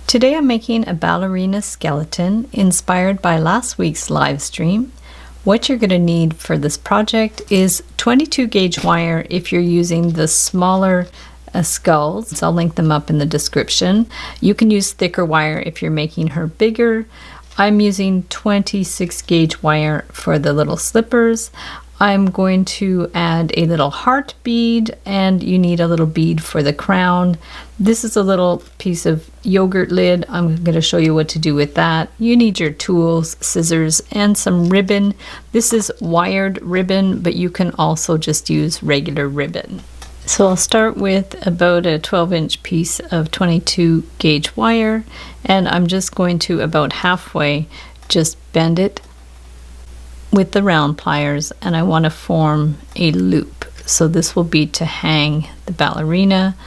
Today I'm making a ballerina skeleton inspired by last week's live stream. What you're going to need for this project is 22 gauge wire if you're using the smaller skulls. I'll link them up in the description. You can use thicker wire if you're making her bigger. I'm using 26 gauge wire for the little slippers. I'm going to add a little heart bead, and you need a little bead for the crown. This is a little piece of yogurt lid. I'm going to show you what to do with that. You need your tools, scissors, and some ribbon. This is wired ribbon, but you can also just use regular ribbon. So I'll start with about a 12-inch piece of 22 gauge wire, and I'm just going to about halfway just bend it with the round pliers, and I want to form a loop. So this will be to hang the ballerina,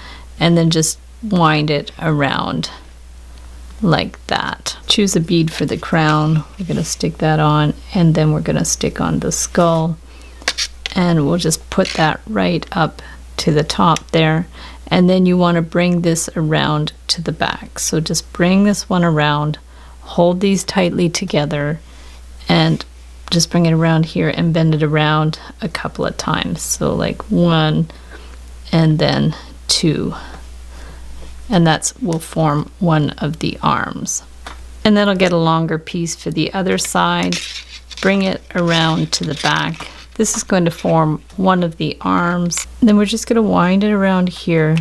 and then just wind it around like that. Choose a bead for the crown. We're going to stick that on, and then we're going to stick on the skull, and we'll just put that right up to the top there. And then you want to bring this around to the back. So just bring this one around, hold these tightly together, and just bring it around here and bend it around a couple of times. So like 1 and then 2. And that will form one of the arms. And then I'll get a longer piece for the other side, bring it around to the back. This is going to form one of the arms. And then we're just going to wind it around here.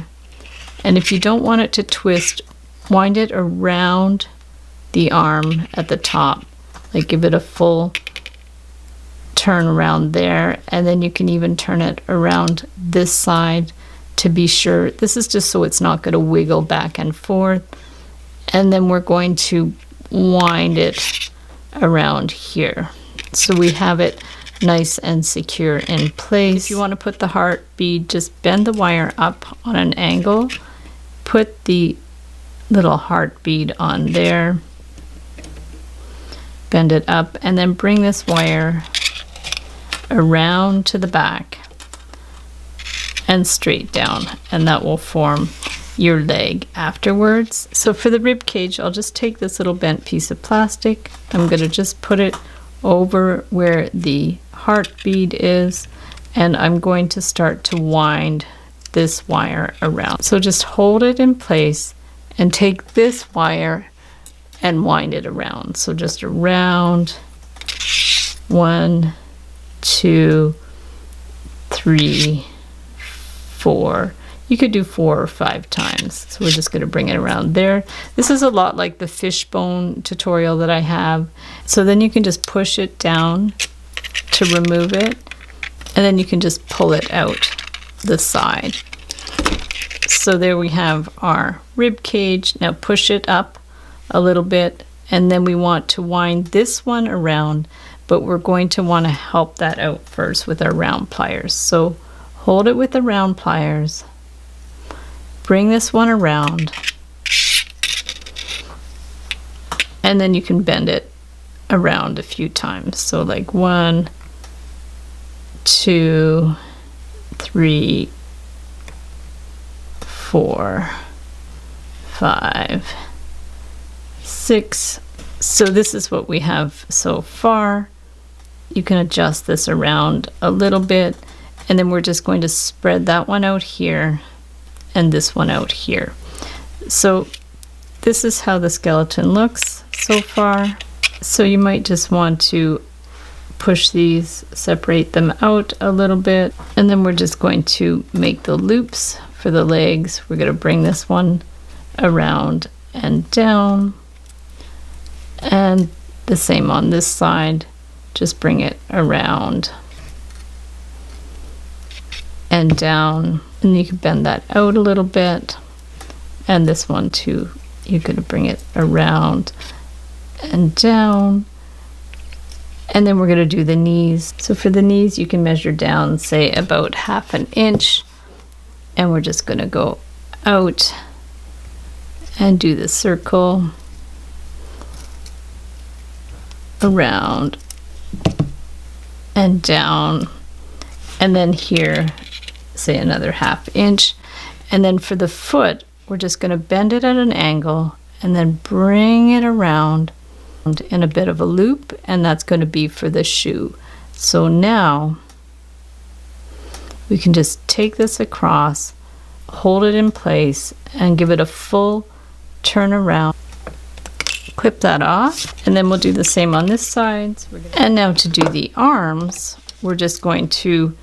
And if you don't want it to twist, wind it around the arm at the top. Like give it a full turn around there, and then you can even turn it around this side to be sure. This is just so it's not going to wiggle back and forth. And then we're going to wind it around here so we have it nice and secure in place. If you want to put the heart bead, just bend the wire up on an angle, put the little heart bead on there, bend it up, and then bring this wire around to the back and straight down, and that will form your leg afterwards. So for the rib cage, I'll just take this little bent piece of plastic. I'm going to just put it over where the heart bead is, and I'm going to start to wind this wire around. So just hold it in place and take this wire and wind it around. So just around 1, 2, 3, 4. You could do 4 or 5 times. So we're just going to bring it around there. This is a lot like the fishbone tutorial that I have. So then you can just push it down to remove it, and then you can just pull it out the side. So there we have our rib cage. Now push it up a little bit, and then we want to wind this one around, but we're going to want to help that out first with our round pliers. So hold it with the round pliers, bring this one around, and then you can bend it around a few times. So like 1, 2, 3, 4, 5, 6. So this is what we have so far. You can adjust this around a little bit, and then we're just going to spread that one out here and this one out here. So this is how the skeleton looks so far. So you might just want to push these, separate them out a little bit, and then we're just going to make the loops for the legs. We're going to bring this one around and down, and the same on this side. Just bring it around and down, and you can bend that out a little bit. And this one too, you're going to bring it around and down. And then we're going to do the knees. So for the knees, you can measure down, say about 1/2 inch, and we're just going to go out and do the circle around and down, and then here say another 1/2 inch. And then for the foot, we're just going to bend it at an angle and then bring it around in a bit of a loop, and that's going to be for the shoe. So now we can just take this across, hold it in place, and give it a full turn around. Clip that off, and then we'll do the same on this side. And now to do the arms, we're just going to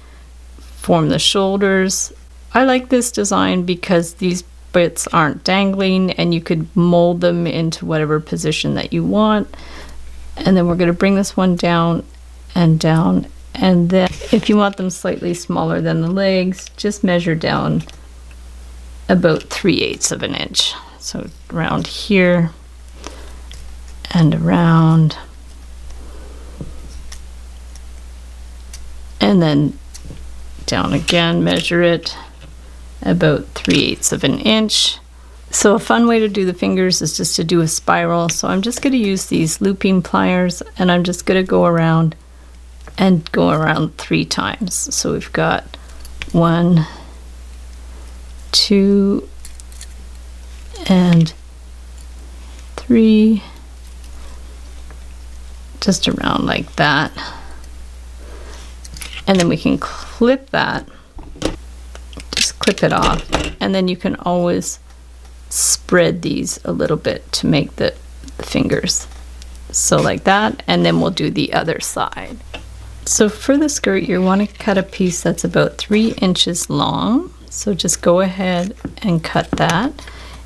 form the shoulders. I like this design because these bits aren't dangling, and you could mold them into whatever position that you want. And then we're going to bring this one down, and then if you want them slightly smaller than the legs, just measure down about 3/8 of an inch. So around here and around, and then down again, measure it about 3/8 of an inch. So a fun way to do the fingers is just to do a spiral. So I'm just going to use these looping pliers, and I'm just going to go around 3 times. So we've got 1, 2, and 3, just around like that. And then we can clip that, just clip it off, and then you can always spread these a little bit to make the fingers. So like that, and then we'll do the other side. So for the skirt, you want to cut a piece that's about 3 inches long. So just go ahead and cut that.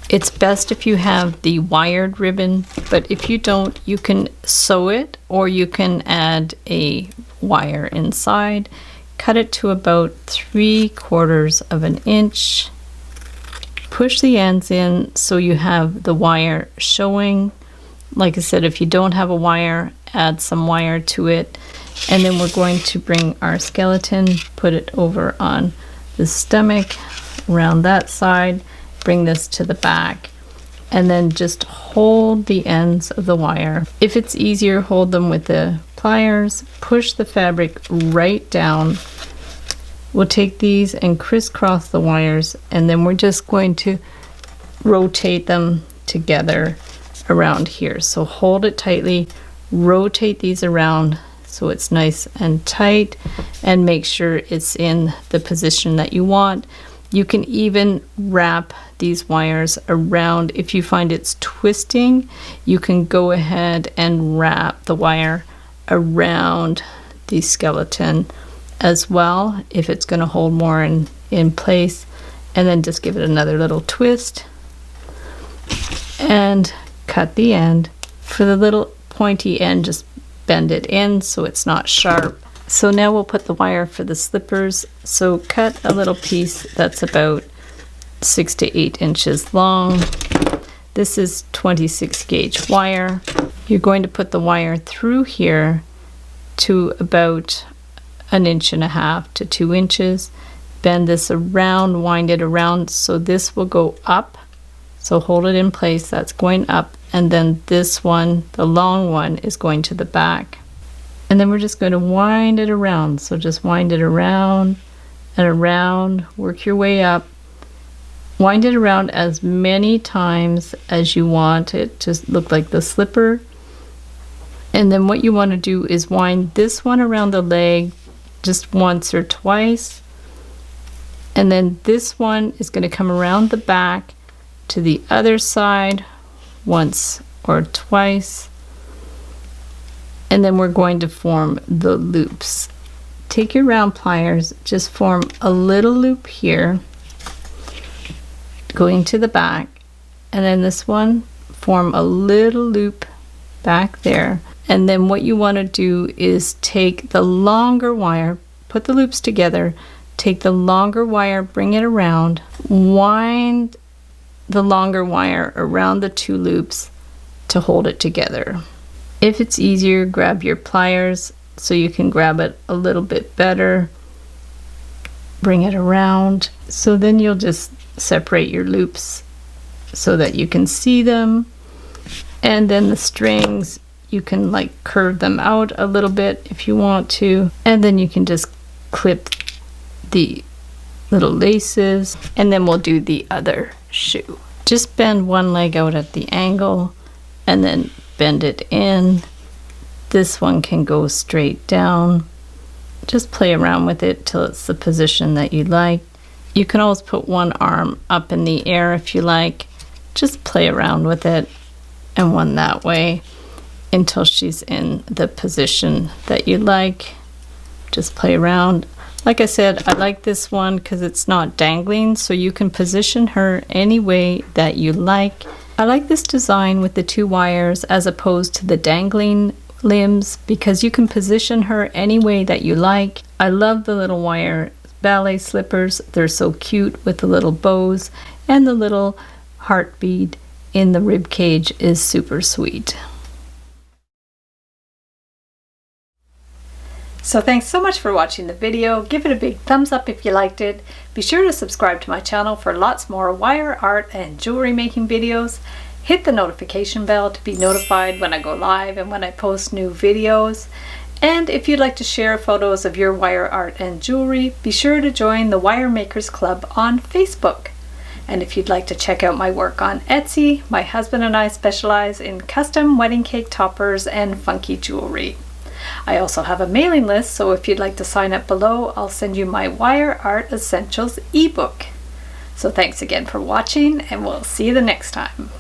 It's best if you have the wired ribbon, but if you don't, you can sew it, or you can add a wire inside. Cut it to about 3/4 of an inch. Push the ends in so you have the wire showing. Like I said, if you don't have a wire, add some wire to it. And then we're going to bring our skeleton, put it over on the stomach, around that side, bring this to the back, and then just hold the ends of the wire. If it's easier, hold them with the pliers, push the fabric right down. We'll take these and crisscross the wires, and then we're just going to rotate them together around here. So hold it tightly, rotate these around so it's nice and tight, and make sure it's in the position that you want. You can even wrap these wires around. If you find it's twisting, you can go ahead and wrap the wire around the skeleton as well, if it's going to hold more in place, and then just give it another little twist and cut the end. For the little pointy end, just bend it in so it's not sharp. So now we'll put the wire for the slippers. So cut a little piece that's about 6 to 8 inches long. This is 26 gauge wire. You're going to put the wire through here to about 1.5 to 2 inches. Bend this around, wind it around, so this will go up. So hold it in place, that's going up, and then this one, the long one, is going to the back. And then we're just going to wind it around. So just wind it around and around, work your way up. Wind it around as many times as you want it to look like the slipper. And then what you want to do is wind this one around the leg just once or twice. And then this one is going to come around the back to the other side once or twice. And then we're going to form the loops. Take your round pliers, just form a little loop here, going to the back, and then this one, form a little loop back there. And then what you want to do is take the longer wire, put the loops together, take the longer wire, bring it around, wind the longer wire around the 2 loops to hold it together. If it's easier, grab your pliers so you can grab it a little bit better. Bring it around. So then you'll just separate your loops so that you can see them. And then the strings, you can like curve them out a little bit if you want to. And then you can just clip the little laces, and then we'll do the other shoe. Just bend one leg out at the angle and then bend it in. This one can go straight down. Just play around with it till it's the position that you like. You can always put one arm up in the air if you like. Just play around with it, and one that way until she's in the position that you like. Just play around. Like I said, I like this one because it's not dangling, so you can position her any way that you like. I like this design with the 2 wires as opposed to the dangling limbs because you can position her any way that you like. I love the little wire ballet slippers. They're so cute with the little bows, and the little heart bead in the rib cage is super sweet. So thanks so much for watching the video. Give it a big thumbs up if you liked it. Be sure to subscribe to my channel for lots more wire art and jewelry making videos. Hit the notification bell to be notified when I go live and when I post new videos. And if you'd like to share photos of your wire art and jewelry, be sure to join the Wire Makers Club on Facebook. And if you'd like to check out my work on Etsy, my husband and I specialize in custom wedding cake toppers and funky jewelry. I also have a mailing list, so if you'd like to sign up below, I'll send you my Wire Art Essentials ebook. So thanks again for watching, and we'll see you the next time.